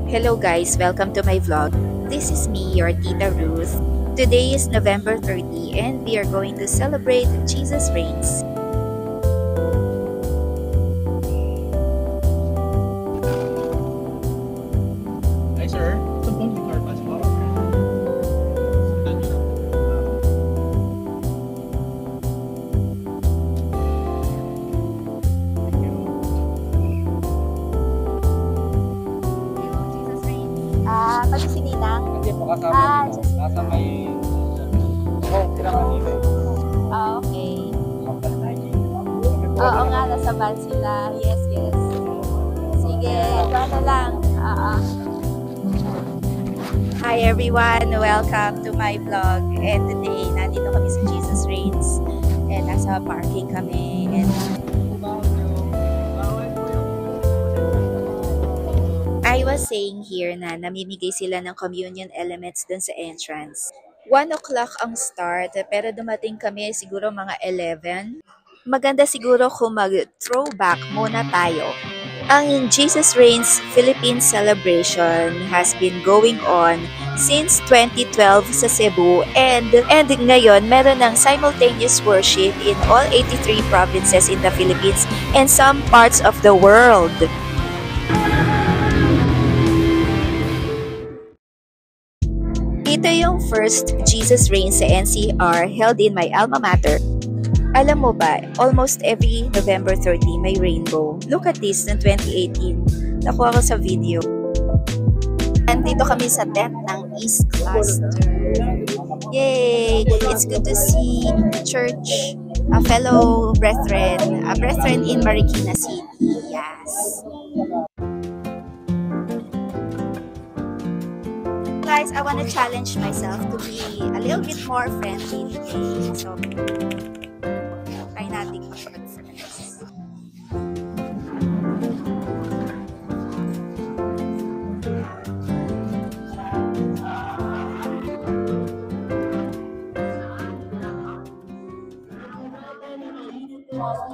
Hello guys, welcome to my vlog. This is me, your Tita Ruth. Today is November 30 and we are going to celebrate Jesus Reigns. Hi sir, sa public car pass po. Pag-sininang? Hindi po kasama dito. Nasa may... pinakahilo. Okay. Oo nga, nasa van sila. Yes. Sige, ito na lang. Hi everyone! Welcome to my vlog. And today, nandito kami sa Jesus Reigns. And nasa parking kami. And I was saying here na namimigay sila ng communion elements dun sa entrance. 1 o'clock ang start, pero dumating kami siguro mga 11. Maganda siguro kung mag-throwback muna tayo. Ang Jesus Reigns Philippines celebration has been going on since 2012 sa Cebu and ngayon meron ng simultaneous worship in all 83 provinces in the Philippines and some parts of the world. Ito yung first Jesus Reigns sa NCR held in my alma mater. Alam mo ba, almost every November 30 may rainbow. Look at this, ng 2018. Nakuha ko sa video. Nandito kami sa tent ng East Cluster. Yay! It's good to see church, a fellow brethren in Marikina City. Yes. Guys, I want to challenge myself to be a little bit more friendly today. So, try natin mag-friends.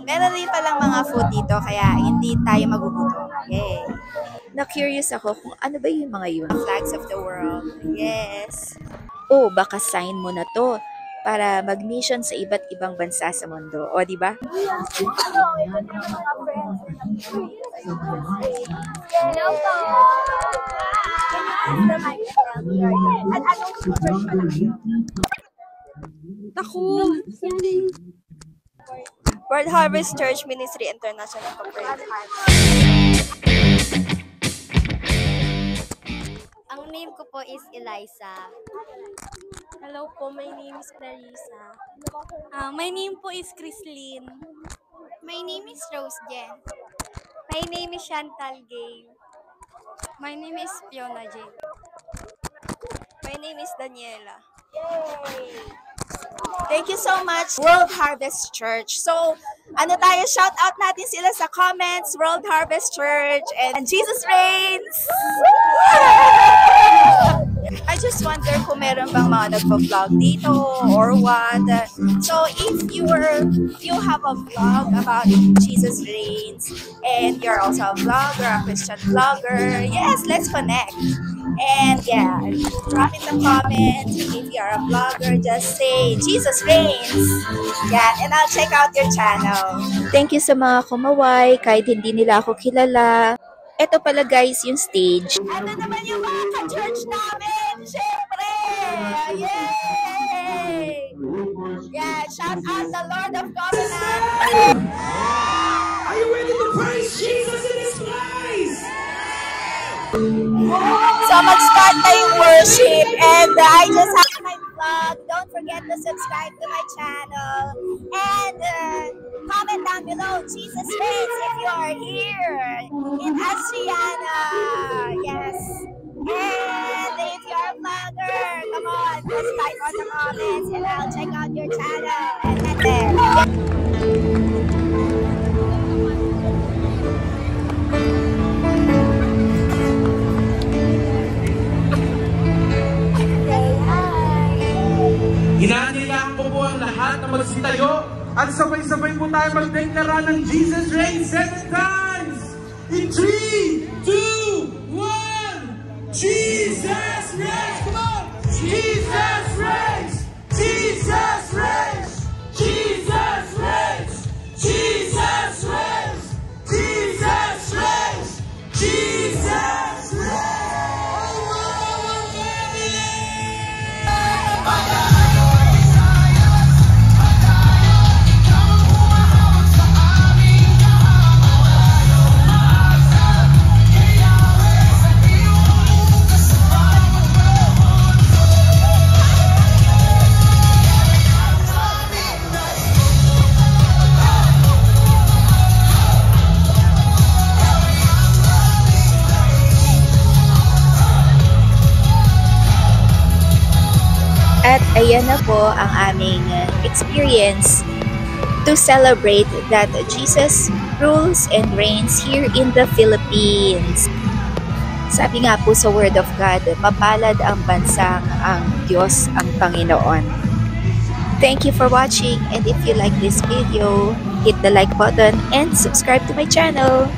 Meron rin palang mga food dito, kaya hindi tayo magugutom. Yay! Na-curious ako kung ano ba yung mga yun. Flags of the world. Yes. Oh, baka sign mo na to para mag-mission sa iba't ibang bansa sa mundo. O, di ba? Hello po! At anong church pala kayo? Naku! World Harvest Church Ministry International Incorporated. Ang name ko po is Eliza. Hello po, my name is Clarissa. My name po is Chrislyn. My name is Rose Jen. My name is Chantal Gay. My name is Fiona J. My name is Daniela. Thank you so much, World Harvest Church. So, ano tayo, shout out natin sila sa comments, World Harvest Church and Jesus Reigns! I just wonder kung meron bang mga nagpa-vlog dito or what. So, if you have a vlog about Jesus Reigns and you're also a vlogger, a Christian vlogger, yes, let's connect. And yeah, drop in the comments. If you're a vlogger, just say Jesus Reigns. Yeah, and I'll check out your channel. Thank you sa mga kumaway kahit hindi nila ako kilala. Ito pala guys yung stage. Ano naman yung mga ka-church namin? Siyempre! Yay! Yeah, shout out the Lord of Covenant! Are you ready to praise Jesus in this place? So mag-start na yung worship and I just have my vlog. Don't forget to subscribe to my channel and comment down below Jesus Reigns if you are here in Astriana. Yes. And if you're a vlogger, come on, just type on the comments and I'll check out your channel. And then there. Hinanilaan ko po ang lahat na magsitayo at sabay-sabay po tayo magdeklara ng Jesus Reigns 7 times! In 3, 2, 1! ayan na po ang aming experience to celebrate that Jesus rules and reigns here in the Philippines. Sabi nga po sa Word of God, mapalad ang bansang ang Diyos ang Panginoon. Thank you for watching, and if you like this video, hit the like button and subscribe to my channel.